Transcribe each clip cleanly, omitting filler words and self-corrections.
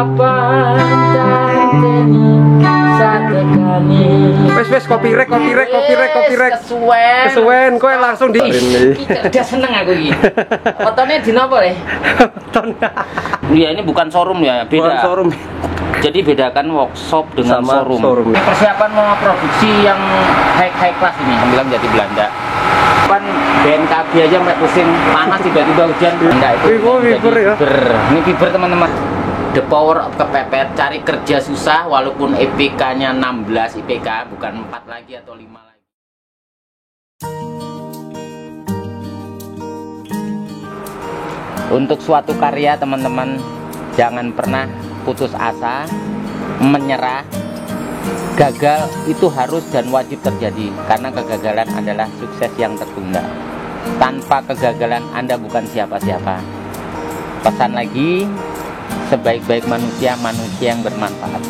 Kapan canteni satekani. Wes copyright. Kesuwen. Kowe langsung di Udah seneng aku iki. Fotone di napa le? Ya ini bukan showroom ya, beda. Bukan showroom. Jadi bedakan workshop dengan Sama showroom. Persiapan mau produksi yang high class ini, bilang jadi Belanda. Kan BNKB aja sampai pusing panas tiba-tiba hujan. Enggak itu. Fiber ya. Ini fiber teman-teman. The power of kepepet, cari kerja susah walaupun IPK-nya 16 IPK, bukan 4 lagi atau 5 lagi. Untuk suatu karya teman-teman, jangan pernah putus asa, menyerah. Gagal itu harus dan wajib terjadi, karena kegagalan adalah sukses yang tertunda. Tanpa kegagalan Anda bukan siapa-siapa. Pesan lagi, sebaik-baik manusia, manusia yang bermanfaat.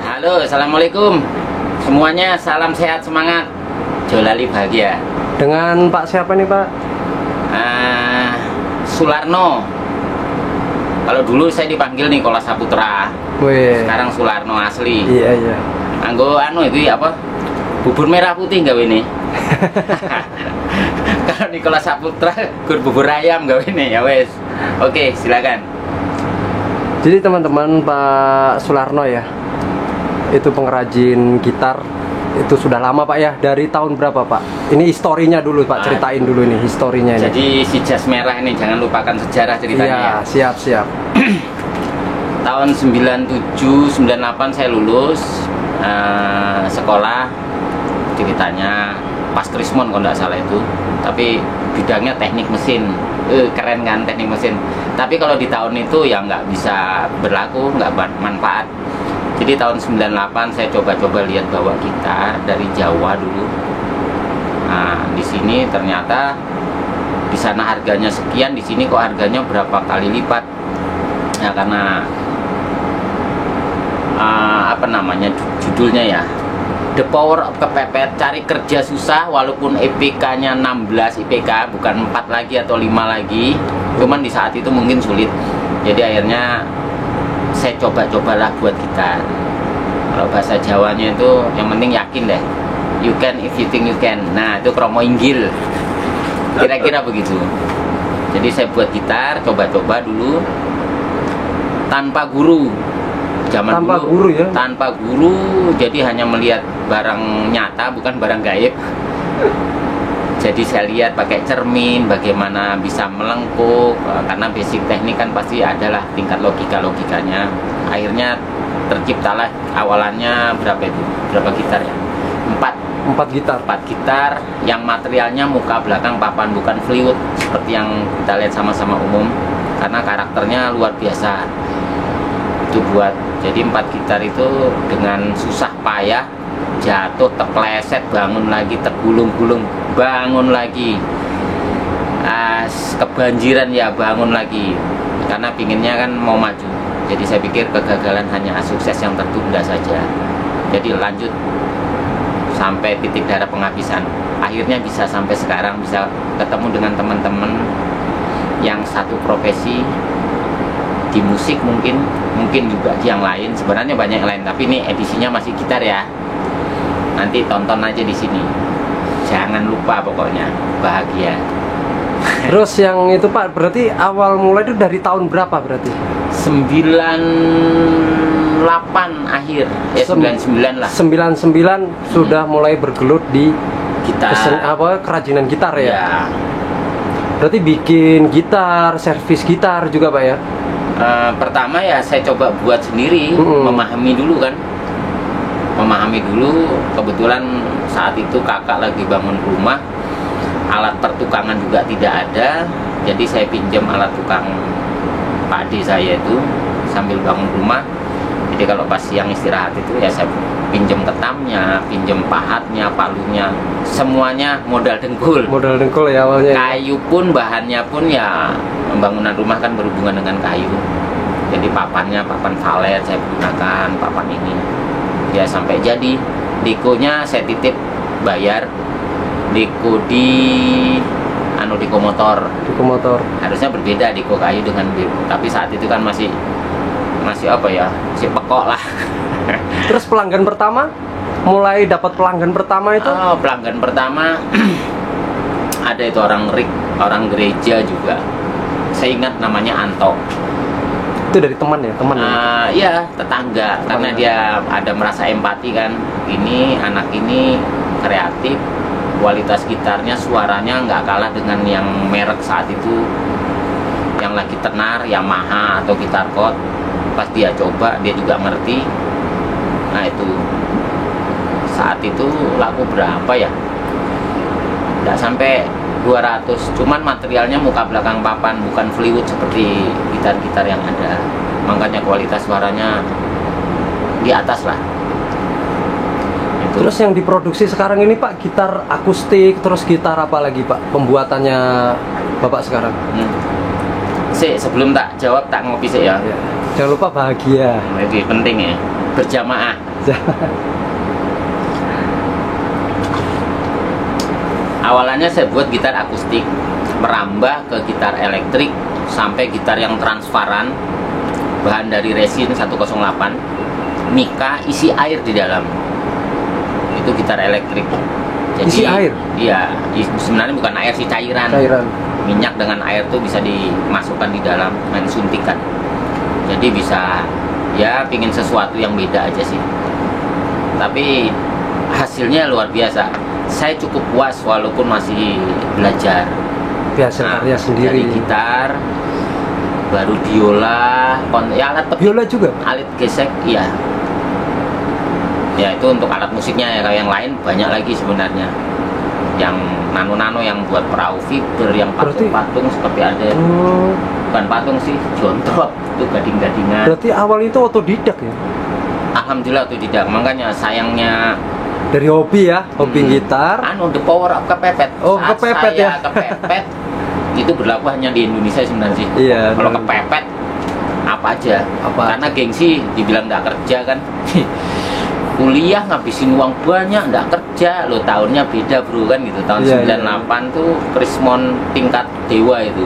Halo, assalamualaikum semuanya, salam sehat semangat, Jolali bahagia. Dengan Pak siapa nih Pak? Sularno. Kalau dulu saya dipanggil Nikola Saputra. Wih. Sekarang Sularno asli. Iya. Anggo itu apa? Bubur merah putih gawe ini. Kalau Nikola Saputra gur bubur ayam gawe ini ya wes. Oke, silakan. Jadi teman-teman, Pak Sularno ya, itu pengrajin gitar. Itu sudah lama Pak ya, dari tahun berapa Pak? Ini historinya dulu Pak, ceritain dulu nih historinya ini. Jadi si jas merah ini jangan lupakan sejarah ceritanya. Iya, siap. Tahun 97-98 saya lulus sekolah, ceritanya pas Krismon kalau nggak salah itu. Tapi bidangnya teknik mesin, keren kan teknik mesin. Tapi kalau di tahun itu ya nggak bisa berlaku, nggak manfaat. Jadi tahun 98 saya coba-coba lihat bawa gitar dari Jawa dulu. Nah, di sini ternyata di sana harganya sekian, di sini kok harganya berapa kali lipat. Ya karena apa namanya judulnya ya, The Power of Kepepet, cari kerja susah walaupun IPK-nya 16 IPK, bukan 4 lagi atau 5 lagi. Cuman di saat itu mungkin sulit. Jadi akhirnya saya coba-cobalah buat gitar. Kalau bahasa Jawanya itu yang penting yakin deh. You can if you think you can. Nah itu kromo inggil. Kira-kira begitu. Jadi saya buat gitar, coba-coba dulu tanpa guru. Tanpa guru ya? Tanpa guru, jadi hanya melihat barang nyata, bukan barang gaib. Jadi saya lihat pakai cermin bagaimana bisa melengkung, karena basic teknik kan pasti adalah tingkat logikanya. Akhirnya terciptalah awalannya berapa gitar ya? 4 gitar yang materialnya muka belakang papan, bukan fluid seperti yang kita lihat sama-sama umum, karena karakternya luar biasa. Itu buat jadi 4 gitar itu dengan susah payah, jatuh, terpleset, bangun lagi, tergulung-gulung, bangun lagi, kebanjiran ya bangun lagi, karena pinginnya kan mau maju. Jadi saya pikir kegagalan hanya sukses yang tertunda saja. Jadi lanjut sampai titik darah penghabisan. Akhirnya bisa sampai sekarang, bisa ketemu dengan teman-teman yang satu profesi di musik, mungkin juga yang lain. Sebenarnya banyak yang lain, tapi ini edisinya masih gitar ya. Nanti tonton aja di sini. Jangan lupa pokoknya bahagia. Terus yang itu Pak, berarti awal mulai itu dari tahun berapa berarti? 98 akhir ya, 99 lah. 99 sudah mulai bergelut di gitar. Kerajinan gitar ya? Ya. Berarti bikin gitar, servis gitar juga Pak ya? Pertama ya saya coba buat sendiri, memahami dulu kan. Memahami dulu, kebetulan saat itu kakak lagi bangun rumah, alat pertukangan juga tidak ada, jadi saya pinjam alat tukang Pak Ade saya itu sambil bangun rumah. Jadi kalau pas siang istirahat itu ya saya pinjem ketamnya, pinjem pahatnya, palunya, semuanya modal dengkul. Modal dengkul ya awalnya. Kayu pun, bahannya pun ya bangunan rumah kan berhubungan dengan kayu. Jadi papannya papan valet saya gunakan, papan ini. Ya sampai jadi. Dikonya saya titip bayar. Diko Diko motor. Diko motor. Harusnya berbeda Diko kayu dengan Diko. Tapi saat itu kan masih apa ya? Masih pekok lah. Terus pelanggan pertama, mulai dapat pelanggan pertama itu? Oh, pelanggan pertama ada itu orang gereja juga. Saya ingat namanya Anto. Itu dari teman ya, teman. Iya, tetangga. Karena dia ada merasa empati kan. Ini anak ini kreatif, kualitas gitarnya, suaranya nggak kalah dengan yang merek saat itu, yang lagi tenar, Yamaha atau gitar chord. Pas dia coba, dia juga ngerti. Nah itu saat itu laku berapa ya? Nggak sampai 200, cuman materialnya muka belakang papan, bukan fluid seperti gitar-gitar yang ada. Makanya kualitas suaranya di atas lah. Itu. Terus yang diproduksi sekarang ini Pak, gitar akustik, terus gitar apa lagi Pak pembuatannya Bapak sekarang? Sebelum tak jawab, tak ngopi sih ya. Jangan lupa bahagia. Ini penting ya, berjamaah. Awalannya saya buat gitar akustik, merambah ke gitar elektrik, sampai gitar yang transparan, bahan dari resin 108, mika, isi air di dalam. Itu gitar elektrik. Jadi, isi air? Iya, sebenarnya bukan air sih, cairan. Minyak dengan air tuh bisa dimasukkan di dalam dan suntikan. Jadi bisa ya pingin sesuatu yang beda aja sih. Tapi hasilnya luar biasa. Saya cukup puas walaupun masih belajar. Biasa karya sendiri. Dari gitar, baru biola, ya alat petik. Biola juga? Alat gesek, iya. Ya itu untuk alat musiknya ya. Kalau yang lain banyak lagi sebenarnya. Yang nano-nano yang buat perahu fiber, yang patung-patung seperti ada. Bukan patung sih, jontrok, itu gading-gadingan. Berarti awal itu otodidak ya? Alhamdulillah otodidak, makanya sayangnya dari hobi ya, hobi gitar. The power up kepepet. Oh, kepepet ya. Kepepet itu berlaku hanya di Indonesia sebenarnya sih. Iya. Kalau kepepet apa aja? Karena gengsi, dibilang nggak kerja kan. Kuliah ngabisin uang banyak, nggak kerja. Lo tahunnya beda bro kan gitu. Tahun 98 tuh Krismon tingkat dewa itu.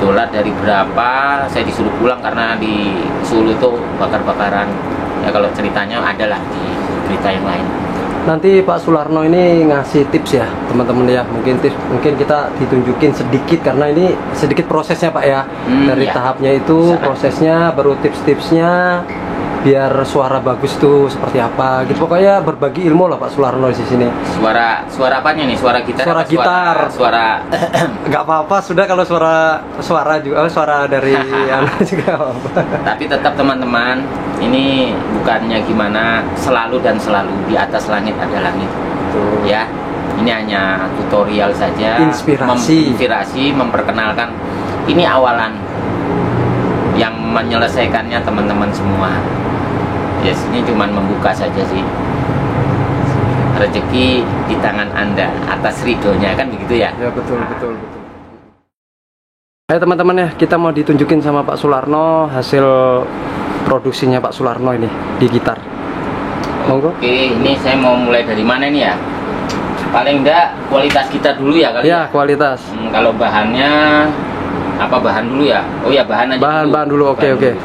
Dolar dari berapa? Saya disuruh pulang karena di Solo tuh bakar-bakaran. Ya kalau ceritanya adalah di berita yang lain. Nanti Pak Sularno ini ngasih tips ya teman-teman ya, mungkin kita ditunjukin sedikit karena ini sedikit prosesnya Pak ya, dari tahapnya itu prosesnya, baru tips-tipsnya biar suara bagus tuh seperti apa gitu. Pokoknya berbagi ilmu lah Pak Sularno di sini. Suara apanya nih? Suara gitar? Suara gitar. Suara nggak apa-apa sudah kalau suara juga suara dari anak juga apa. Tapi tetap teman-teman, ini bukannya gimana, selalu dan selalu di atas langit ada langit. Tuh. Ya. Ini hanya tutorial saja, inspirasi, memperkenalkan. Ini awalan yang menyelesaikannya teman-teman semua. Yes, ini cuma membuka saja sih. Rezeki di tangan Anda, atas ridhonya kan begitu ya? Ya betul. Ayo teman-teman ya, kita mau ditunjukin sama Pak Sularno hasil produksinya Pak Sularno ini di gitar. Monggo. Oke, ini saya mau mulai dari mana nih ya? Paling enggak kualitas gitar dulu ya kali ya? Ya, kualitas. Kalau bahannya apa bahan dulu ya? Oh ya bahan aja. Bahan dulu. Oke.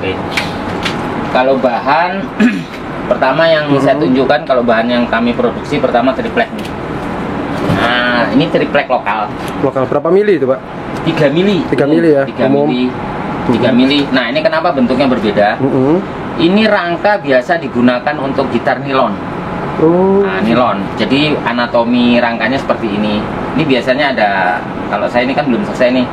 Kalau bahan pertama yang saya tunjukkan, kalau bahan yang kami produksi pertama triplek nih. Nah, ini triplek lokal. Lokal berapa mili itu, Pak? 3 mili. 3 mili ya. 3 mili. 3 mili. Nah, ini kenapa bentuknya berbeda? Ini rangka biasa digunakan untuk gitar nilon. Nah, nilon. Jadi anatomi rangkanya seperti ini. Ini biasanya ada, kalau saya ini kan belum selesai nih.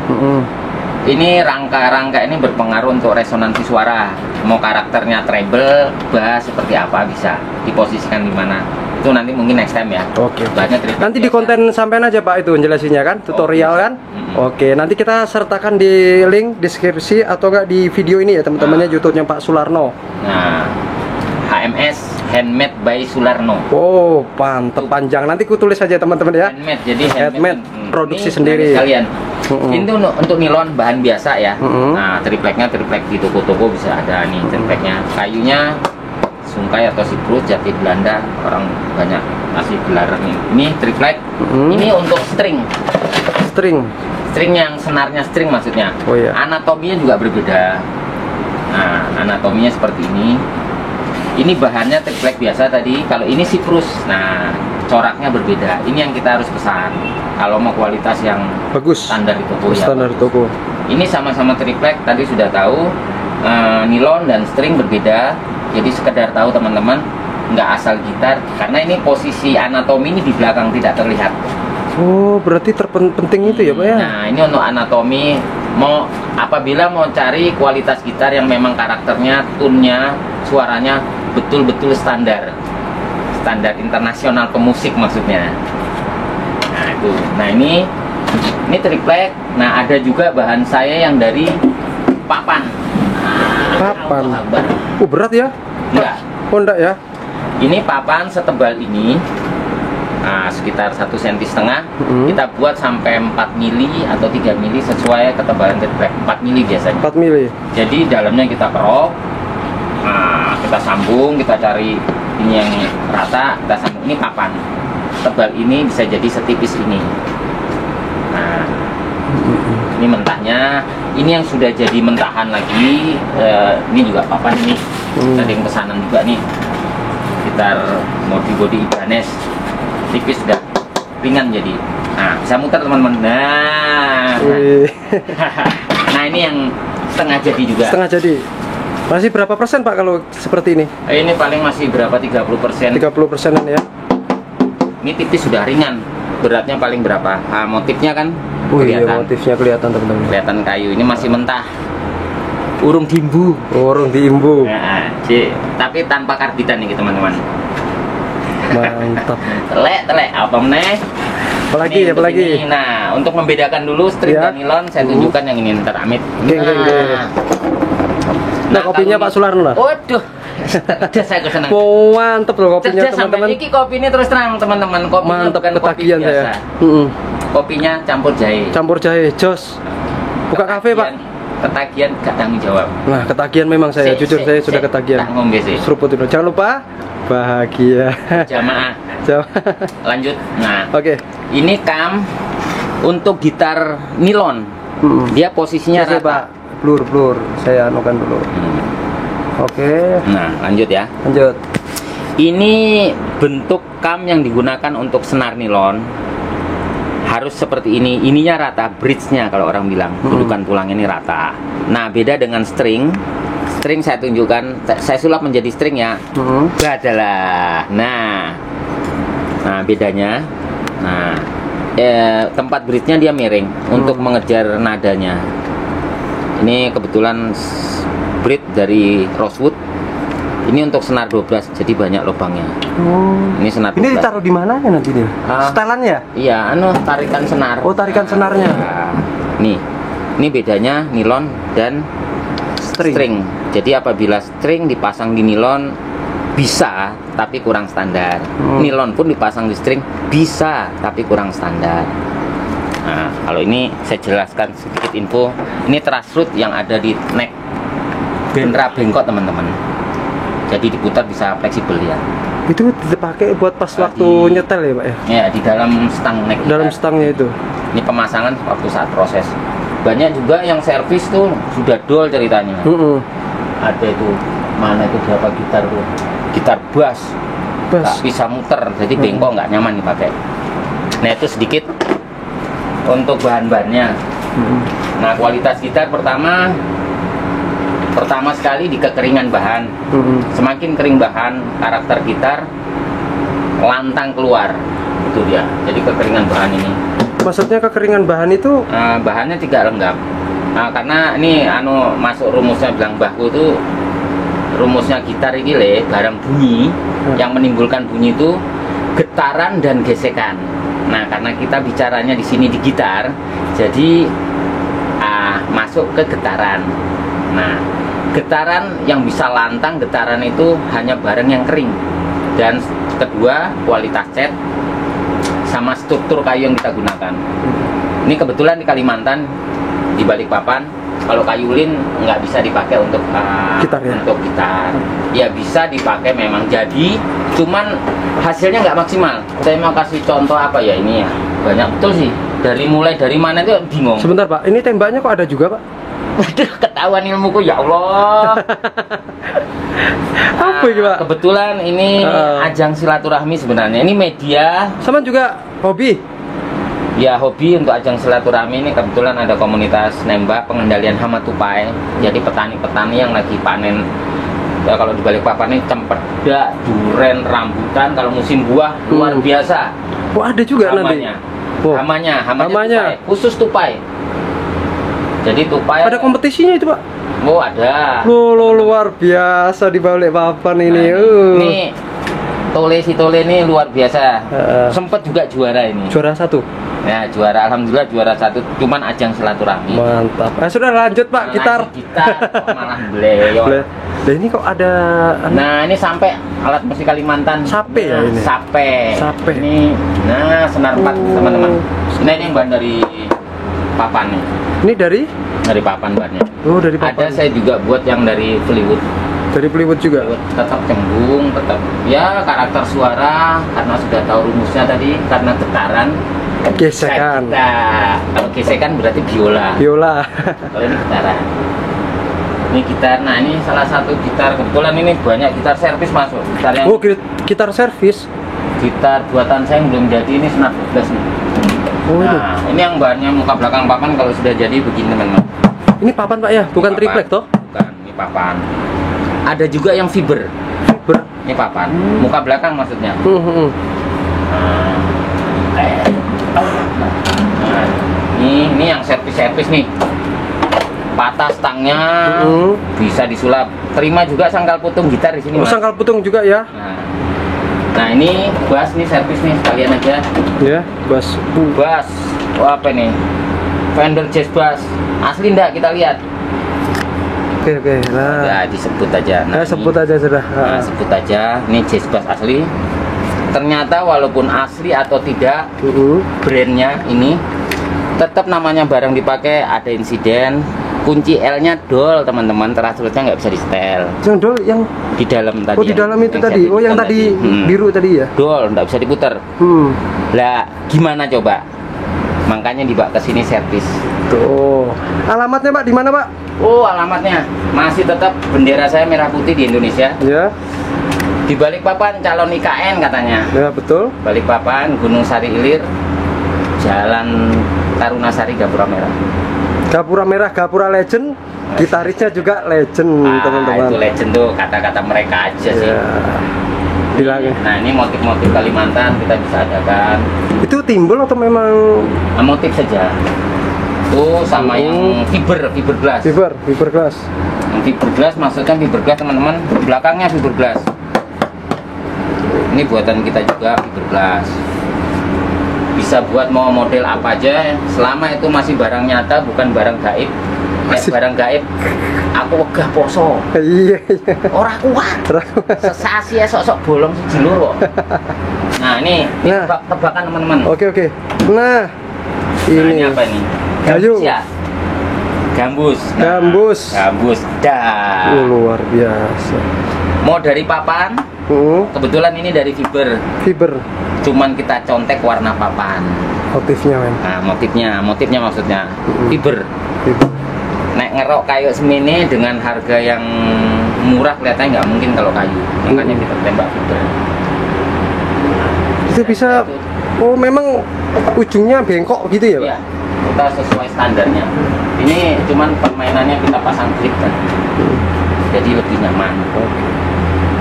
Ini rangka-rangka ini berpengaruh untuk resonansi suara. Mau karakternya treble, bass seperti apa bisa diposisikan di mana. Itu nanti mungkin next time ya. Oke. Bahannya triplek Nanti di biasa. konten sampean aja Pak itu jelasinnya kan, tutorial bisa. kan. Oke, nanti kita sertakan di link deskripsi atau enggak di video ini ya teman-temannya YouTube-nya Pak Sularno. Nah, HMS Handmade by Sularno. Oh, mantep panjang. Nanti ku tulis aja teman-teman ya. Handmade, jadi Handmade, produksi Ini sendiri. Kalian. Mm-mm. Ini tuh untuk nilon bahan biasa ya. Mm-mm. Nah, tripleknya triplek di toko-toko bisa ada nih tripleknya. Kayunya sungkai atau siprus jati Belanda, orang banyak masih gelarang ini. Ini triplek. Mm-mm. Ini untuk string. String. Yang senarnya string maksudnya. Oh iya. Anatominya juga berbeda. Nah, anatominya seperti ini. Ini bahannya triplek biasa tadi. Kalau ini siprus. Nah, coraknya berbeda. Ini yang kita harus pesan. Kalau mau kualitas yang Bagus. standar di toko ya. Standar toko. Ini sama-sama triplek. Tadi sudah tahu. Nilon dan string berbeda. Jadi sekedar tahu teman-teman, nggak asal gitar. Karena ini posisi anatomi ini di belakang tidak terlihat. Oh, berarti terpenting itu ya Pak ya? Nah, ini untuk anatomi. Apabila mau cari kualitas gitar yang memang karakternya, tune-nya, suaranya betul-betul standar internasional pemusik maksudnya. Nah itu. Nah ini triplek. Nah ada juga bahan saya yang dari papan. Papan. Nah, Oh, berat ya? enggak. Oh, enggak ya? Ini papan setebal ini. Nah, sekitar 1,5 cm. Kita buat sampai 4 mili atau 3 mili sesuai ketebalan triplek. 4 mili biasanya. 4 mili. Jadi dalamnya kita kerok. Nah, kita sambung, kita cari ini yang rata, kita sambung. Ini papan. Tebal ini bisa jadi setipis ini. Nah, ini mentahnya. Ini yang sudah jadi mentahan lagi. Ini juga papan ini. Ada yang pesanan juga nih. Sekitar body Ibanez. Tipis sudah ringan jadi. Nah, bisa muter teman-teman. Nah, nah ini yang setengah jadi juga. Setengah jadi. Masih berapa persen Pak kalau seperti ini? Ini paling masih berapa? 30%. 30%-an ya. Ini tipis sudah ringan. Beratnya paling berapa? Nah, motifnya kan Oh iya, kelihatan. motifnya kelihatan teman-teman. Kelihatan kayu. Ini masih mentah. Urung dimbu. Urung diimbu. Nah, tapi tanpa karbitan nih teman-teman. Mantap. Telek apa meneh? Apalagi Ini ya, untuk apalagi. ini. Nah, untuk membedakan dulu string Ya. dan nilon, saya tunjukkan yang ini ntar Amit. Oke, oke. Nah, kopinya kalau Pak Sularno lah. Waduh. Cerdas saya kesenang. Oh, mantep loh kopinya Cerdas sampai teman-teman. ini kopi ini terus terang teman-teman. Kopinya Mantap bukan kopi ketagihan biasa. saya. Kopinya campur jahe. Campur jahe, jos. Buka kafe Pak. Ketagihan gak tanggung jawab. Nah, ketagihan memang saya, jujur saya sudah ketagihan. Tak ngombe sih. Seruput itu. Jangan lupa bahagia. Jamaah. Lanjut. Nah, Oke. ini kam untuk gitar nilon. Dia posisinya Oke, rata. Pak. Blur. Saya anukan dulu. Oke. Nah, lanjut ya. Lanjut. Ini bentuk kam yang digunakan untuk senar nilon. Harus seperti ini. Ininya rata, bridge-nya kalau orang bilang. Dudukan tulang ini rata. Nah, beda dengan string. String saya tunjukkan, saya sulap menjadi string ya. Badalah. Nah, bedanya. Nah, tempat bridge-nya dia miring untuk mengejar nadanya. Ini kebetulan bridge dari rosewood. Ini untuk senar 12, jadi banyak lubangnya. Ini senar 12. Ini ditaruh di mana ya nanti nih? Setelannya? Iya, tarikan senar. Oh, tarikan senarnya. Nah, ini bedanya nilon dan string. Jadi apabila string dipasang di nilon bisa, tapi kurang standar. Nilon pun dipasang di string bisa, tapi kurang standar. Nah, kalau ini saya jelaskan sedikit info. Ini truss rod yang ada di neck bendera bengkok teman-teman. Jadi diputar bisa fleksibel ya. Itu dipakai buat pas waktu nyetel ya Pak ya? Ya, di dalam stang neck. Dalam stangnya itu. Ini pemasangan waktu saat proses. Banyak juga yang servis tuh sudah dol ceritanya. Ada itu mana itu berapa gitar tuh? Gitar bass. Nggak bisa muter, jadi bengkok nggak nyaman dipakai. Nah itu sedikit untuk bahan-bahannya. Nah kualitas gitar pertama sekali di kekeringan bahan. Semakin kering bahan, karakter gitar lantang keluar. Itu dia. Jadi kekeringan bahan ini. Maksudnya kekeringan bahan itu? Bahannya tidak lengkap. Nah, karena ini masuk rumusnya bilang bahku itu rumusnya gitar ini barang bunyi yang menimbulkan bunyi itu getaran dan gesekan. Nah, karena kita bicaranya di sini di gitar, jadi masuk ke getaran. Nah, getaran yang bisa lantang, getaran itu hanya barang yang kering. Dan kedua, kualitas cat sama struktur kayu yang kita gunakan. Ini kebetulan di Kalimantan, di Balikpapan, kalau kayu lin nggak bisa dipakai untuk gitar, ya? Untuk gitar. Ya bisa dipakai memang jadi, cuman hasilnya nggak maksimal. Saya mau kasih contoh apa ya ini ya, banyak betul sih. Mulai dari mana itu bingung. Sebentar Pak, ini tembaknya kok ada juga Pak? Waduh, ketahuan ilmuku ya Allah. Apa ini Pak? Kebetulan ini ajang silaturahmi sebenarnya. Ini media. Sama juga hobi? Ya, hobi untuk ajang silaturahmi. Ini kebetulan ada komunitas nembak pengendalian hama tupai. Jadi petani-petani yang lagi panen. Ya, kalau di Balikpapan ini cempedak, duren, rambutan. Kalau musim buah luar biasa. Oh, ada juga hamanya. nanti. Oh. Hamanya Hamanya. tupai, khusus tupai. Jadi tupai. Ada kompetisinya itu Pak? Oh, ada. Lo luar biasa di Balikpapan ini. Ini si Tole ini luar biasa. Sempet juga juara ini. Juara 1. Ya, juara, alhamdulillah juara 1. Cuman ajang silaturahmi. Mantap. Sudah lanjut Pak, gitar. Gitar kok malah beliau. Nah, ini kok ada. Nah, ini sampai alat musik Kalimantan. Sape ya ini. Sape. Ini. Nah, senar 4 teman-teman. Ini bahan dari papan nih. Ini dari papan bahannya. Oh, dari papan. Ada saya juga buat yang dari Fleetwood. Dari Fleetwood juga. Tetap cembung, tetap ya karakter suara karena sudah tahu rumusnya tadi, karena getaran. Gesekan. Kalau gesekan berarti biola. Kalau ini getaran. Ini gitar. Nah, ini salah satu gitar. Kebetulan ini banyak gitar servis masuk. Gitar yang gitar servis. Gitar buatan saya yang belum jadi ini senar 12 nih. Nah, ini yang bahannya muka belakang papan kalau sudah jadi begini teman-teman. Ini papan Pak ya, bukan triplek toh? Bukan, ini papan. Ada juga yang fiber. Ini papan. Muka belakang maksudnya. Nah, ini yang servis nih. Patah stangnya, bisa disulap. Terima juga sangkal putung gitar di sini. Sangkal putung juga ya. Nah, ini bass nih, servis nih sekalian aja. Ya, bass. Oh, apa nih? Fender Jazz Bass. Asli enggak, kita lihat. Oke. Nah, disebut aja. Nah, sebut aja sudah. Nah, sebut aja. Ini Jazz Bass asli. Ternyata walaupun asli atau tidak, brandnya ini tetap namanya barang dipakai ada insiden. Kunci L-nya dol teman-teman, terasurnya nggak bisa di setel. Yang dol yang di dalam tadi. Oh, di dalam itu tadi. Oh, yang tadi biru tadi ya. Dol, nggak bisa diputar. Lah, gimana coba? Makanya dibawa ke sini servis. Tuh. Alamatnya Pak di mana Pak? Oh, alamatnya masih tetap bendera saya merah putih di Indonesia. Ya. Di Balikpapan calon IKN katanya. Ya, betul. Balikpapan, Gunung Sari Ilir, Jalan Tarunasari, Gapura Merah. Gapura Merah, Gapura Legend, gitarisnya juga legend teman-teman. Itu legend tuh, kata-kata mereka aja sih. Nah, ini motif-motif Kalimantan kita bisa adakan. Itu timbul atau memang motif saja? Tuh sama yang fiberglass. Fiberglass. Yang fiberglass maksudnya fiberglass teman-teman, belakangnya fiberglass. Ini buatan kita juga fiberglass. Bisa buat mau model apa aja, selama itu masih barang nyata, bukan barang gaib. Barang gaib, aku wegah poso. Iya. Orang kuat. Sesasi ya sok-sok bolong sejilur kok. Nah, ini tebak-tebakan teman-teman. Oke. Nah, ini apa ini? Kayu. Gambus. Gambus. Dah. Luar biasa. Mau dari papan? Kebetulan ini dari fiber. Cuman kita contek warna papan. Motifnya men. Nah, motifnya maksudnya fiber. Nek ngerok kayu semini dengan harga yang murah kelihatannya nggak mungkin kalau kayu. Makanya kita tembak fiber. Itu bisa. Oh, memang ujungnya bengkok gitu ya Pak? Iya, kita sesuai standarnya. Ini cuman permainannya kita pasang klip kan. Jadi lebih nyaman.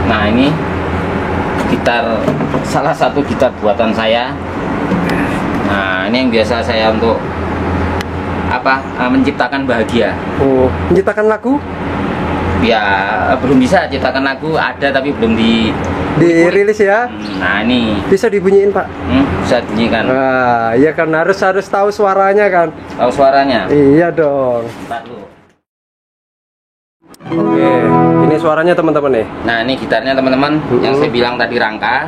Nah, ini salah satu gitar buatan saya. Nah, ini yang biasa saya untuk menciptakan bahagia. Oh, menciptakan lagu? Ya belum bisa ciptakan lagu, ada tapi belum dirilis ya. Nah ini Bisa dibunyiin Pak? bisa bunyikan. Nah, iya kan harus tahu suaranya kan. Tahu suaranya? Iya dong. Bentar dulu. Oke, ini suaranya teman-teman nih. Nah ini gitarnya teman-teman, yang saya bilang tadi rangka.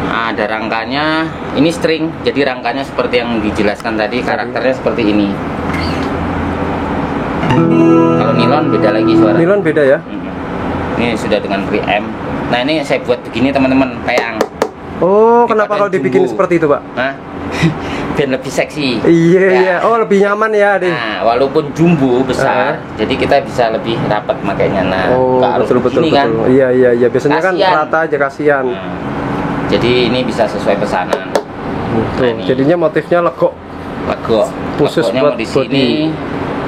Nah, ada rangkanya, ini string, jadi rangkanya seperti yang dijelaskan tadi, karakternya seperti ini. Kalau nilon beda lagi suara. Nilon beda ya? Ini sudah dengan preamp. Nah ini saya buat begini teman-teman, kayak Oh, kenapa kalau dibikin jumbo. seperti itu Pak? Nah, biar lebih seksi. Iya, Ya. iya. Oh, lebih nyaman ya, Ding. Nah, walaupun jumbo besar, jadi kita bisa lebih rapat makanya. Nah, Oh, nggak harus betul betul begini, betul. kan. Iya, iya, iya. Biasanya kan Kasian. rata aja kasihan. Nah, jadi ini bisa sesuai pesanan. Tuh, ini. jadinya motifnya legok. Legok. Khusus Legoknya buat mau di sini.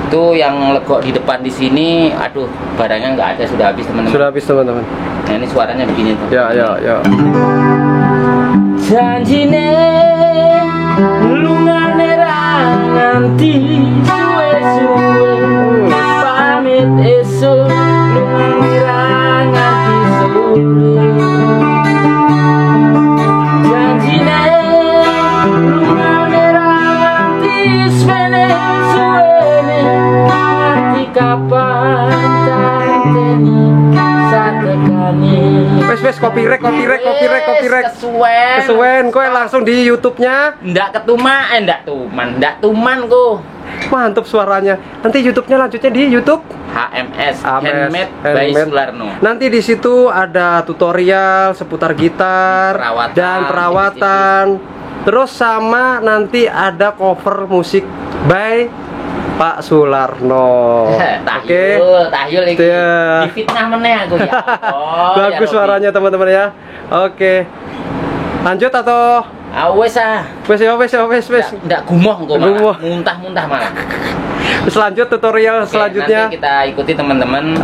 Tuh yang legok di depan di sini, aduh, barangnya nggak ada, sudah habis teman-teman. Sudah habis teman-teman. Nah, ini suaranya begini tuh. Ya, ya, ya. Janjine lungane ra nganti suwe-suwe, pamit esuk lungane ra nganti sore. Janjine lungane ra nganti suwe-suwe, nganti kapan tanteni satekani. Wes copyright. Kesuwen. Kesuwen kowe langsung di YouTube-nya. Ndak ketumaan, ndak tuman ku. Mantap suaranya. Nanti YouTube-nya lanjutnya di YouTube HMS, Handmade by Sularno. Nanti di situ ada tutorial seputar gitar Perawatan, dan perawatan. Terus sama nanti ada cover musik by Pak Sularno. Oke. Tahyul iki. Iya. Difitnah meneh aku ya. Oh, Bagus ya suaranya teman-teman ya. Oke. Lanjut atau Wes ah. wes. Ndak gumoh engko Gumoh. malah. Muntah-muntah malah. Terus lanjut tutorial Oke, selanjutnya. nanti kita ikuti teman-teman.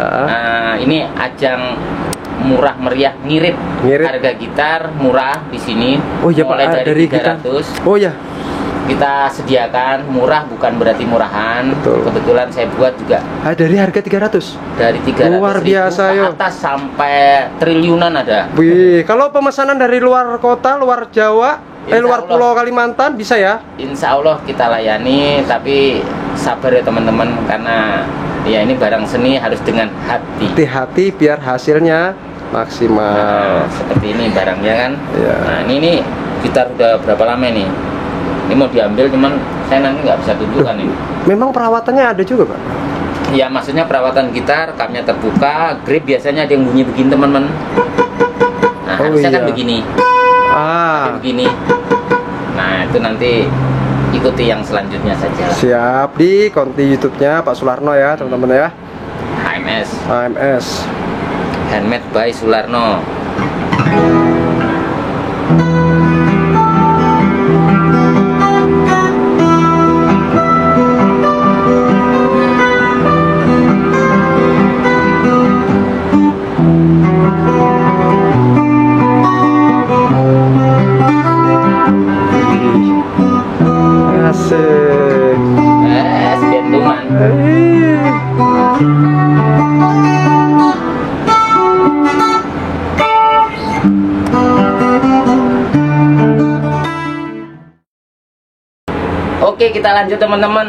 Ini ajang murah meriah ngirit. Harga gitar murah di sini. Oh iya Pak, mulai dari gitar. 300. Oh ya. Kita sediakan murah, bukan berarti murahan. Betul. Kebetulan saya buat juga Dari harga 300. dari 300 Luar biasa, ke yo. atas sampai triliunan ada. Wih, kalau pemesanan dari luar kota, luar Jawa, Insya luar Allah. Pulau Kalimantan bisa ya? Insya Allah kita layani, tapi sabar ya teman-teman, karena ya ini barang seni harus dengan hati. Hati-hati biar hasilnya maksimal. Nah, seperti ini barangnya kan. Iya. Nah ini gitar udah berapa lama nih? Ini mau diambil, cuman saya nanti nggak bisa tunjukkan ini. Memang perawatannya ada juga Pak? Ya maksudnya perawatan gitar, kapnya terbuka, grip biasanya ada yang bunyi begini teman-teman. Nah harusnya kan iya. begini, Ah, begini. Nah itu nanti ikuti yang selanjutnya saja. siap di konti YouTube-nya Pak Sularno ya teman-teman ya. HMS, AMS. Handmade by Sularno. Asik. Bentungan. Oke, kita lanjut teman-teman.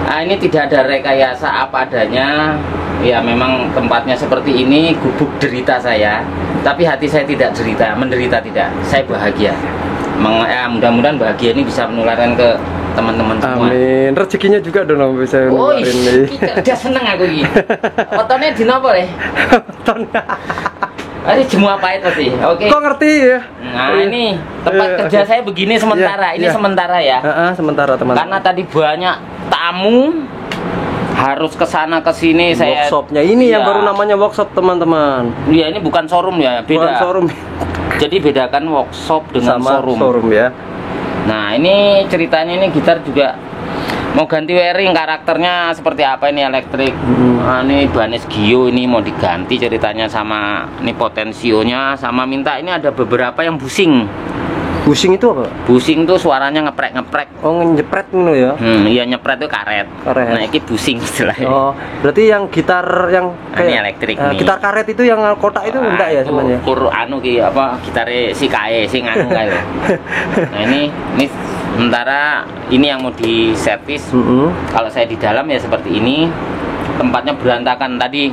Nah, ini tidak ada rekayasa apa adanya. Ya memang tempatnya seperti ini, gubuk derita saya. Tapi hati saya tidak menderita tidak. Saya bahagia. Mudah-mudahan bahagia ini bisa menularkan ke teman-teman semua. Amin. Rezekinya juga dong bisa Oh, nularin nih. udah seneng aku ini. Fotonya di nopo le? Ini semua pahit pasti. Oke. Kok ngerti ya? Nah ini tempat Iya, kerja oke. saya begini sementara. Iya, Ini iya. sementara ya. Sementara teman. Karena tadi banyak tamu, harus ke sana ke sini. Saya Workshopnya ini yang Iya. baru namanya workshop teman-teman. Iya ini bukan showroom ya, beda. Bukan showroom Jadi bedakan workshop dengan sama showroom. ya. Nah ini ceritanya ini gitar juga mau ganti wiring, karakternya seperti apa ini elektrik. Nah, ini Ibanez Gio ini mau diganti ceritanya, sama ini potensionya, sama minta ini ada beberapa yang busing. Busing itu apa? Busing tuh suaranya ngeprek-ngeprek. Oh, nyepret gitu ya. Iya nyepret tuh karet. Karet. Nah, ini busing istilahnya. Oh, berarti yang gitar yang Nah, ini elektrik nih. gitar karet itu yang kotak itu enggak ya sebenarnya? Ukur anu ki apa gitare si kae sing anu kae lho. Nah, ini sementara ini yang mau diservis. Kalau saya di dalam ya seperti ini. Tempatnya berantakan tadi.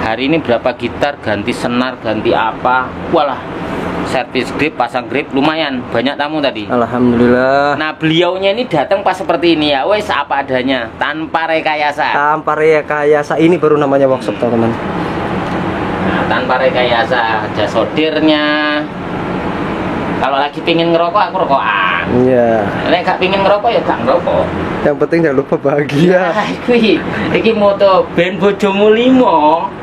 Hari ini berapa gitar, ganti senar, ganti apa. Walah. Servis grip, pasang grip lumayan, banyak tamu tadi. Alhamdulillah. Nah, beliaunya ini datang pas seperti ini ya, wes apa adanya, tanpa rekayasa. Tanpa rekayasa, ini baru namanya workshop teman-teman. Nah, tanpa rekayasa, ada soldernya. Kalau lagi pingin ngerokok, aku rokokan. Iya. Nek gak pingin ngerokok ya gak ngerokok. Yang penting jangan lupa bahagia. Nah, iki moto ben bojomu 5.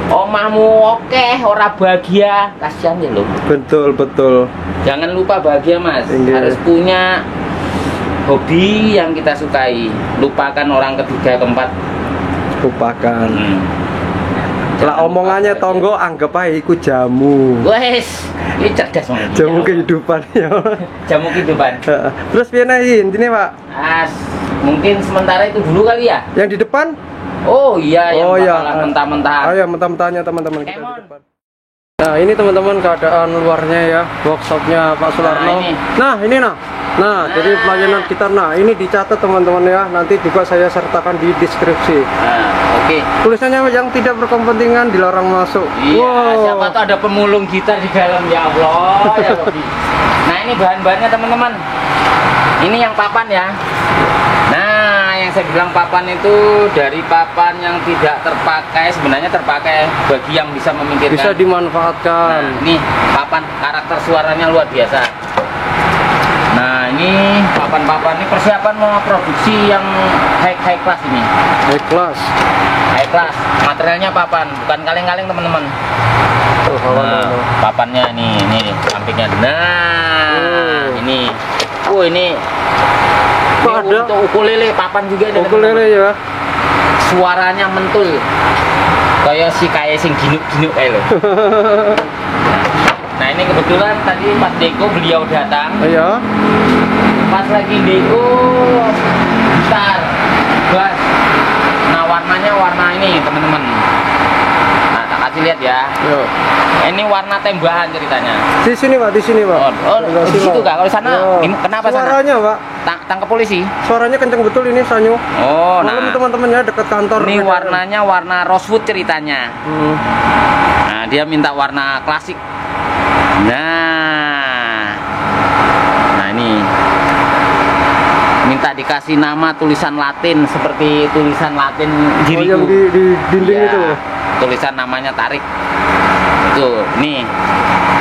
Omahmu oke, ora bahagia, kasihan ya lo. Betul, betul. Jangan lupa bahagia mas. Iya. Harus punya hobi yang kita sukai. Lupakan orang ketiga, keempat. Lupakan. Jangan Lah omongannya lupa tonggo anggap aja iku jamu. wes, ini cerdas banget. Jamu kehidupan ya. Jamu kehidupan. Terus piye intinya, Pak? Mungkin sementara itu dulu kali ya. Yang di depan? Oh iya, yang iya. bakalan mentah-mentah. Oh ya, mentah-mentahnya teman-teman kita di Kemon. depan. Nah, ini teman-teman keadaan luarnya ya, workshopnya Pak Sularno. Nah, ini. Nah, jadi pelayanan gitar. Nah, ini dicatat teman-teman ya. Nanti juga saya sertakan di deskripsi. Nah, oke. Tulisannya yang tidak berkepentingan dilarang masuk. Iya, siapa tuh ada pemulung gitar di dalam, ya Allah, ya Rabbi. Nah, ini bahan-bahannya teman-teman. Ini yang papan ya. Nah, yang saya bilang papan itu dari papan yang tidak terpakai, sebenarnya terpakai bagi yang bisa memikirkan. Bisa dimanfaatkan. Nah, ini papan, karakter suaranya luar biasa. Nah, ini papan-papan ini persiapan mau produksi yang high class ini. High class. High class. Materialnya papan, bukan kaleng-kaleng teman-teman. Nah, papannya ini sampingnya. Nah, ini. Ini ada untuk ukulele papan juga ini. Ukulele ya. Suaranya mentul. Kayak sing ginuk-ginuk kayak lo. Nah, ini kebetulan tadi pas Deko beliau datang. Iya. Pas lagi Deko gitar, bass. Nah, warnanya warna ini teman-teman. Nah, tak kasih lihat ya. Yo. Ini warna tembakan ceritanya. Di sini Pak, di sini Pak. Di situ kak. Kalau sana, kenapa sana? Suaranya Pak. Tangkap polisi. Suaranya kenceng betul ini Sanyu. Oh, nah. Teman-teman ya dekat kantor. Ini warnanya warna rosewood ceritanya. Nah, dia minta warna klasik. Nah ini minta dikasih nama tulisan Latin seperti tulisan Latin diriku. Yang di dinding itu. Tulisan namanya Tarik. Tuh, nih.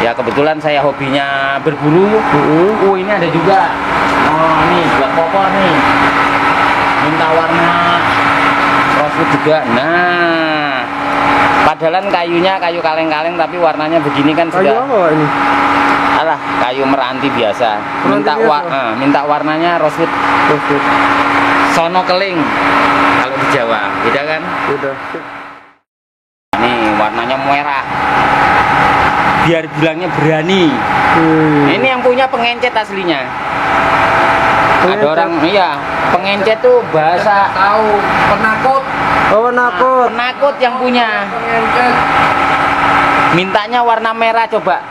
Ya kebetulan saya hobinya berburu. Ini ada juga. Oh, ini buat popor nih. Minta warna rosewood juga. Nah, padahal kayunya kayu kaleng-kaleng tapi warnanya begini kan sudah. Kayu apa ini? Alah, kayu meranti biasa. Minta warnanya rosewood. Sono keling. Kalau di Jawa, beda kan? Beda. Nih, warnanya merah. Biar bilangnya berani. Ini yang punya pengencet aslinya. Ada orang, iya, pengencet tuh bahasa tahu penakut. Oh, penakut. Penakut yang punya. Mintanya warna merah coba.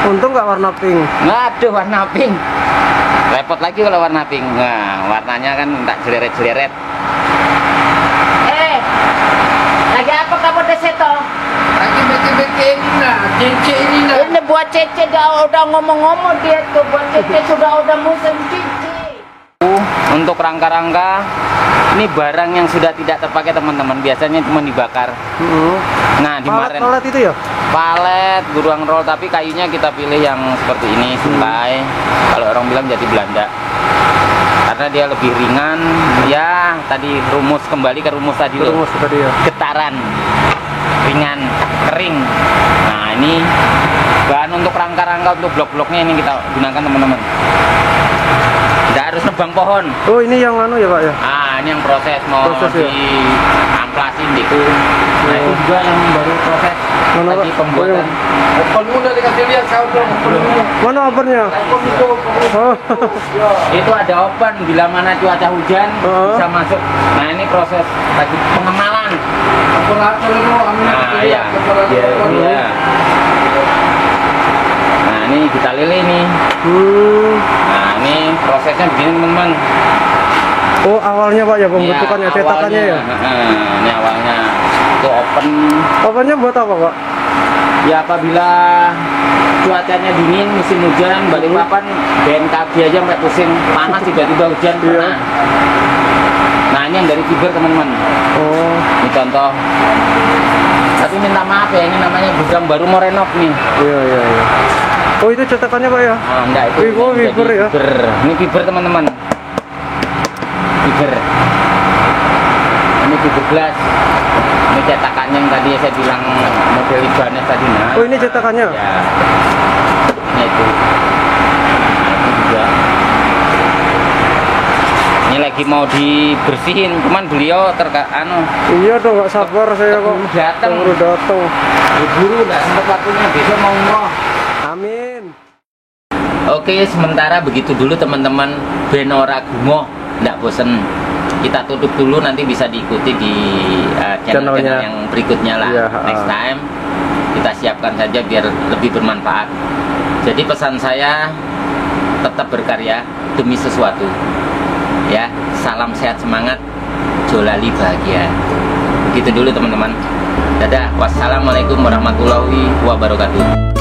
Untung nggak warna pink. Aduh, warna pink. Repot lagi kalau warna pink. Nah, warnanya kan tak jeleret-jeleret. Lagi apa kamu di situ? Lagi bikin ini nah. Ini buat Cece udah ngomong-ngomong dia tuh, buat Cece udah musim Cece. Untuk rangka-rangka ini barang yang sudah tidak terpakai teman-teman, biasanya cuma dibakar. Nah, palet itu ya? Palet, guruang roll, tapi kayunya kita pilih yang seperti ini, suntai. Kalau orang bilang jadi Belanda. Karena dia lebih ringan. Ya, tadi kembali ke rumus tadi loh. Rumus tadi ya. Getaran. Ringan, kering. Nah, ini bahan untuk rangka-rangka untuk blok-bloknya ini kita gunakan teman-teman. Tidak harus nebang pohon. Oh, ini yang anu ya Pak ya? Ini yang proses mau ya? diamplasin gitu. Nah, itu juga yang baru proses. Mana, lagi Pak? pembuatan. Open muna dikasih lihat kau dong. Open muna. Mana opernya? Open itu. Oh. Itu ada open, bila mana cuaca hujan bisa masuk. Nah ini proses lagi pengemalan. Operator itu ambil Nah lihat ya, operator. ya. Nah ini kita lili nih. Nah ini prosesnya begini teman-teman. Oh awalnya Pak ya pembentukannya, cetakannya ya? Ini awalnya itu open. Opennya buat apa Pak? Ya apabila cuacanya dingin musim hujan Balikpapan BMKG aja sampai pusing panas tiba-tiba hujan pernah. Nah ini yang dari fiber teman-teman. Oh. Ini contoh. Tapi minta maaf ya ini namanya gudang baru mau renov nih. Iya. Oh itu cetakannya Pak ya? Ah enggak itu. Fiber ya? Fiber. Ini fiber teman-teman. Fiber. Ini fiber glass. Ini cetakannya yang tadi saya bilang model Ibanez tadi nah. Oh ini cetakannya? Ya. Ini itu. Nah, itu juga. Ini lagi mau dibersihin, cuman beliau Iya dong, nggak sabar saya kok. Baru datang. Buru nggak sempat waktunya, besok mau umroh. Amin. Oke, sementara begitu dulu teman-teman. Benora Gumoh, nggak bosen. Kita tutup dulu, nanti bisa diikuti di channel-channel yang berikutnya lah. Ya, Next time kita siapkan saja biar lebih bermanfaat. Jadi pesan saya tetap berkarya demi sesuatu. Ya, salam sehat semangat, Jolali bahagia. Begitu dulu teman-teman. Dadah, wassalamualaikum warahmatullahi wabarakatuh.